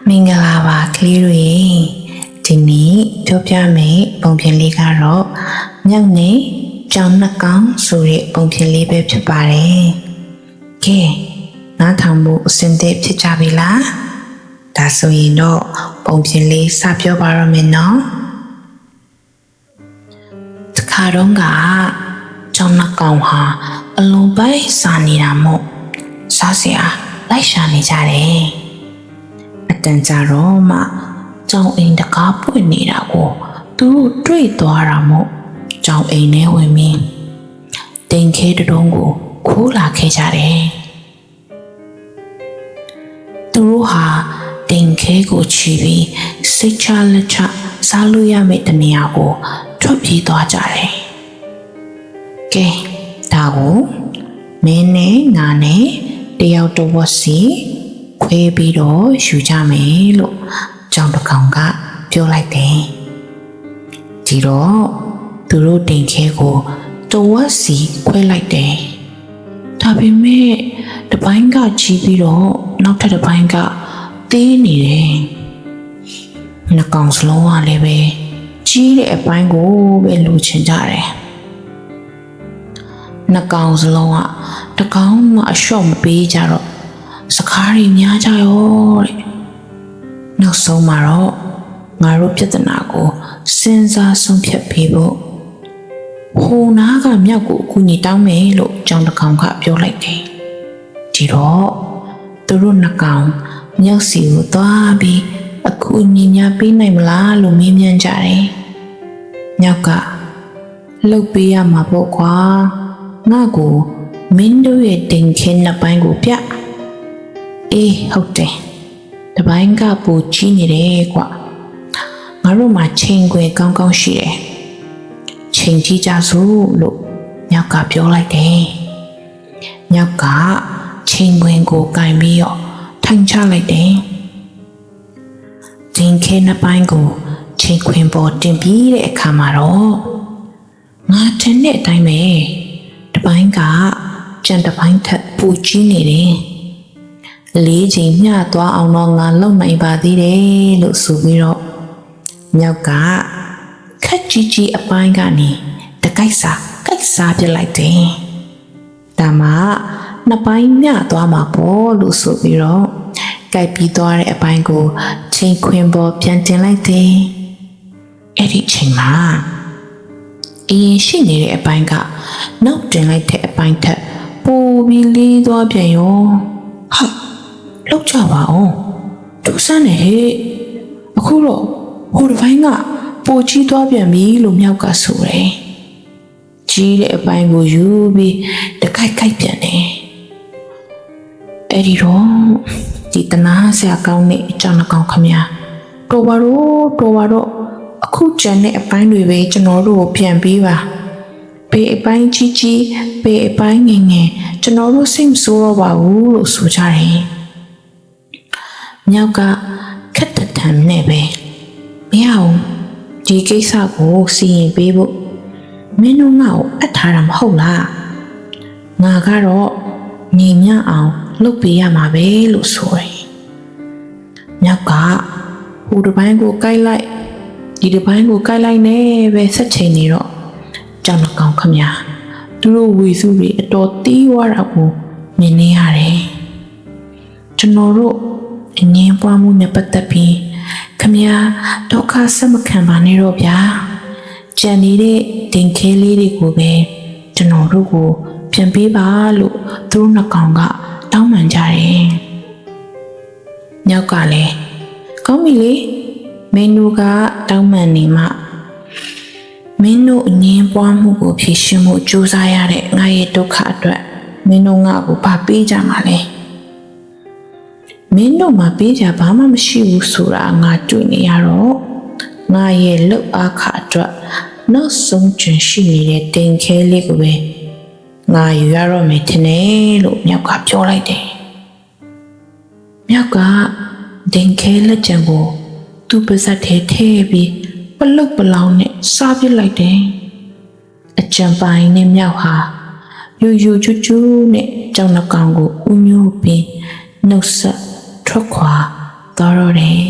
မင်္ဂလာပါကလေးတို့ရေဒီနေ့ပြောပြမယ်ပုံပြင်လေးကတော့မြောက်နေကြောင်နှကောင်ဆိုတဲ့ပုံပြင်လေးပဲဖြစ်ပါတယ်ကဲနားထောင်မှုအစင်တဲ့ဖြစ်ကြပြီလားဒါဆိုရင်တော့ပုံပြင်လေးစပြောပါရမယ်နော်တခါတော့ကကြောင်နှကောင်ဟာအလုံးပိုက်စားနေတာမို့စားစရာလိုက်ရှာနေကြတယ်အတန်ကြာတော့မှကြောင်အိမ်တကားပွင့်နေတာကိုသူတို့တွေ့သွားတာမို့ကြောင်အိမ်ထဲဝင်ပြီးတင်ခဲတုံးကိုခိုးလာခဲ့ကြတယ်သူတို့ဟာတင်ခဲကိုချီပြီးစိတ်ချလက်ချစားလို့ရမယ့်တနေရာကိုထွက်ပြေးသွားကြတယ်ကဲဒါကိုမင်းနဲ့ငါနဲ့တယောက်တစ်ဝက်စီခွဲပြီးတော့ယူကြမယ်လို့ကြောင်တစ်ကောင်ကပြောလိုက်တယ်ဒီတော့သူတို့တင်ခဲကိုတစ်ဝက်စီခွဲလိုက်တယ်ဒါပေမဲ့တစ်ပိုင်းကကြီးပြီးတော့နောက်ထပ်တစ်ပိုင်းကသေးနေတယ်နှစ်ကောင်စလုံးကလည်းပဲကြီးတဲ့အပိုင်းကိုပဲလိုချင်ကြတယ်နှစ်ကောင်စလုံးကတကောင်မှအလျှော့မပေးကြတော့စကားတွေများကြရောတဲ့နောက်ဆုံးမှာတော့ငါတို့ပြဿနာကိုစဉ်းစားဆုံးဖြတ်ပေးဖို့ဟိုနားကမြောက်ကိုအကူအညီတောင်းမယ်လို့ကြောင်တစ်ကောင်ကပြောလိုက်တယ်ဒီတော့သူတို့နှစ်ကောင်မြောက်စီကိုသွားပြီးအကူအညီများပေးနိုင်မလားလို့မေးမြန်းကြတယ်မြောက်ကလှုပ်ပေးရမှာပေါ့ကွာငါ့ကိုမင်းတို့ရဲ့တင်ခဲနှစ်ပိုင်းကိုပြအေးဟုတ်တယ်တပိုင်းကပူကြီးနေတယ်ကွာငါတို့မှာချိန်ခွေကောင်းကောင်းရှိတယ်ချိန်ကြီးကြစို့လို့မြောက်ကပြောလိုက်တယ်မြောက်ကချိန်ခွင်ကိုကင်ပြီးတော့ထိုင်ချလိုက်တယ်တင်ခဲနှစ်ပိုင်းကိုချိန်ခွင်ပေါ်တင်ပြီးတဲ့အခါမှာတော့ငါထင်တဲ့အတိုင်းပဲတပိုင်းကကြံတပိုင်းထက်ပူကြီးနေတယ်လေးချိန်မျှသွားအောင်တော့ငါလုံနိုင်ပါသေးတယ်လို့ဆိုပြီးတော့မြောက်ကခက်ကြီးကြီးအပိုင်းကနေတကိုက်စားပြလိုက်တယ်ဒါမှနှစ်ပိုင်းမျှသွားမှာပေါ့လို့ဆိုပြီးတော့ကြိုက်ပြီးသွားတဲ့အပိုင်းကိုချိန်ခွင်ပေါ်ပြန်တင်လိုက်တယ်အဲ့ဒီချိန်မှာအရင်ရှိနေတဲ့အပိုင်းကနောက်တင်လိုက်တဲ့အပိုင်းထက်ပိုပြီးလေးသွားပြန်ရောဟာလောက်ကြပါအောင်ဒုစမ်းနေဟဲ့အခုတော့ဟိုတစ်ပိုင်းကပိုကြီးသွားပြန်ပြီလို့မြောက်ကဆိုတယ်ကြီးတဲ့အပိုင်းကိုယူပြီးတခိုက်ပြန်တယ်အဲ့ဒီတော့ဒီတနာဆရာကောင်းတဲ့အကြောင်းအကောင်ခမတော်ပါတော့အခုကျန်တဲ့အပိုင်းတွေပဲကျွန်တော်တို့ကိုပြန်ပေးပါဘေးအပိုင်းကြီးဘေးအပိုင်းငယ်ကျွန်တော်တို့စိတ်မဆိုးတော့ပါဘူးလို့ဆိုကြတယ်မြောက်ကခက်တံနဲ့ပဲမရအောင်ဒီကိစ္စကိုစီရင်ပေးဖို့မင်းတို့ငါ့ကိုအပ်ထားတာမဟုတ်လားငါကတော့ညီမြအောင်လုပ်ပေးရမှာပဲလို့ဆိုတယ်မြောက်ကဟိုတစ်ပိုင်းကိုကိုက်လိုက်ဒီတစ်ပိုင်းကိုကိုက်လိုက်နဲ့ပဲဆက်ချိန်နေတော့ကြောင်နှကောင်ခမသူတို့ဝီစုတွေအတော်တီးသွားတာကိုမြင်နေရတယ်ကျွန်တော်တို့အငင်းပွားမှုနဲ့ပတ်သက်ပြီးခမဒုက္ခဆက်မခံပါနဲ့တော့ဗျာကြံနေတဲ့တင်ခဲလေးတွေကိုပဲကျွန်တော်တို့ကိုပြန်ပေးပါလို့သူတို့နှစ်ကောင်ကတောင်းပန်ကြတယ်မြောက်ကလည်းကောင်းပြီလေမင်းတို့ကတောင်းပန်နေမှမင်းတို့အငင်းပွားမှုကိုဖြေရှင်းဖို့ကြိုးစားရတဲ့ငါရဲ့ဒုက္ခအတွက်မင်းတို့ငါ့ကိုဘာပေးကြမှာလဲမင်းတို့မှာပေးကြဘာမှမရှိဘူးဆိုတာငါတွေ့နေရတော့ငါရဲ့လှုပ်အားခအတွက်နောက်ဆုံးကျန်ရှိနေတဲ့တင်ခဲလေးကိုပဲငါယူရတော့မယ်ထင်တယ်လို့မြောက်ကပြောလိုက်တယ်မြောက်ကတင်ခဲလက်ကျန်ကိုသူ့ပါဇက်ထဲထည့်ပြီးပလုတ်ပလောင်နဲ့စားပစ်လိုက်တယ်အကြံပိုင်းနဲ့မြောက်ဟာယူချူနဲ့ကြောင်နှကောင်ကိုဥညိုးပြီးနှုတ်ဆက်ထွက်ခွာ သွားတော့တယ်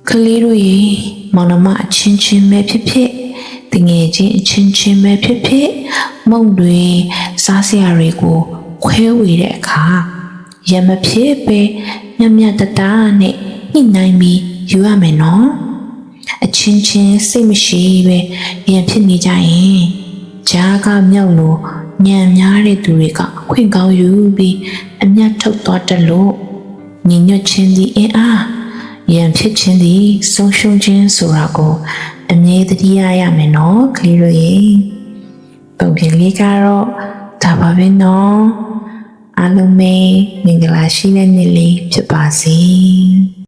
ကလေးတို့ရေမောင်နှမအချင်းချင်းပဲဖြစ်ဖြစ်တငယ်ချင်းအချင်းချင်းပဲဖြစ်ဖြစ်မုံတွေစားစရာတွေကိုခွဲဝေတဲ့အခါရမဖြစ်ပဲမြတ်တတားနဲ့ညှိနှိုင်းပြီးယူရမယ်နော်အချင်းချင်းစိတ်မရှိပဲရံဖြစ်နေကြရင်ဂျားကမြောက်လို့ညံများတဲ့သူတွေကခွင့်ကောင်းယူပြီးအမျက်ထုတ်သွားတယ်လို့ညီညွတ်ခြင်းသည်အင်အားရံဖြစ်ခြင်းသည်ဆုံးရှုံးခြင်းဆိုတာကိုအမြဲတမ်းရမယ်နော်ကလေးတို့ရေပုံပြင်လေးကတော့ဒါပါပဲနော်အားလုံးပဲမင်္ဂလာရှိတဲ့နေ့လေးဖြစ်ပါစေ